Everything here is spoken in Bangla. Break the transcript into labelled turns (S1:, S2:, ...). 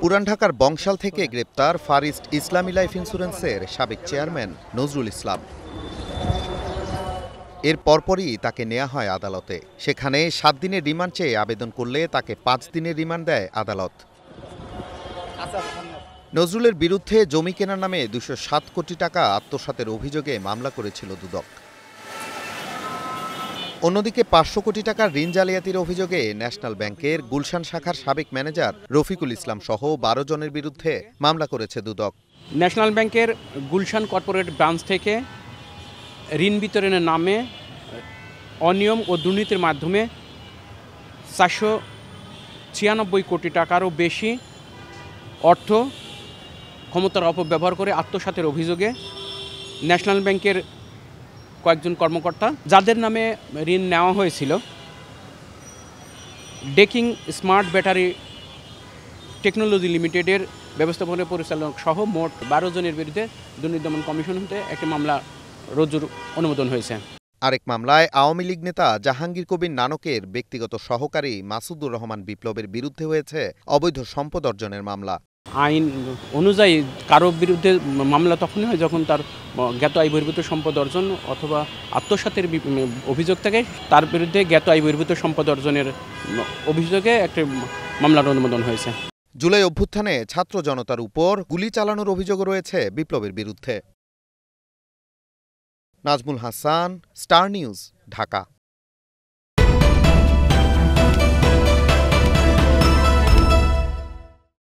S1: পুরান ঢাকার বংশাল থেকে গ্রেপ্তার ফার ইস্ট ইসলামী লাইফ ইন্স্যুরেন্সের সাবেক চেয়ারম্যান নজরুল ইসলাম। এর পরপরই তাকে নেওয়া হয় আদালতে। সেখানে ৭ দিনের রিমান্ড চেয়ে আবেদন করলে তাকে ৫ দিনের রিমান্ড দেয় আদালত। নজরুলের বিরুদ্ধে জমি কেনার নামে ২০৭ কোটি টাকা আত্মসাতের অভিযোগে মামলা করেছিল দুদক। অন্যদিকে ৫০০ কোটি টাকার ঋণ জালিয়াতির অভিযোগে ন্যাশনাল ব্যাংকের গুলশান শাখার সাবেক ম্যানেজার রফিকুল ইসলাম সহ ১২ জনের বিরুদ্ধে মামলা করেছে দুদক।
S2: ন্যাশনাল ব্যাংকের গুলশান কর্পোরেট ব্রাঞ্চ থেকে ঋণ বিতরণের নামে অনিয়ম ও দুর্নীতির মাধ্যমে ৪৯৬ কোটি টাকারও বেশি অর্থ ক্ষমতার অপব্যবহার করে আত্মসাতের অভিযোগে ন্যাশনাল ব্যাংকের কয়েকজন কর্মকর্তা, যাদের নামে ঋণ নেওয়া হয়েছিল, ডেকিং স্মার্ট ব্যাটারি টেকনোলজি লিমিটেডের ব্যবস্থাপনা পরিচালক সহ মোট ১২ জনের বিরুদ্ধে দুর্নীতি দমন কমিশন হতে একটি মামলা রুজুর অনুমোদন হয়েছে।
S1: আরেক মামলায় আওয়ামী লীগ নেতা জাহাঙ্গীর কবির নানকের ব্যক্তিগত সহকারী মাসুদুর রহমান বিপ্লবের বিরুদ্ধে হয়েছে অবৈধ সম্পদ অর্জনের মামলা।
S2: আইন অনুযায়ী কারো বিরুদ্ধে মামলা তখনই হয় যখন তার জ্ঞাত আয় বহির্ভূত সম্পদ অর্জন অথবা আত্মসাতের অভিযোগ থাকে, তার বিরুদ্ধে জ্ঞাত আয় বহির্ভূত সম্পদ অর্জনের অভিযোগে একটি মামলার অনুমোদন হয়েছে।
S1: জুলাই অভ্যুত্থানে ছাত্র জনতার উপর গুলি চালানোর অভিযোগও রয়েছে বিপ্লবের বিরুদ্ধে। Nazmul Hasan, star news, Dhaka.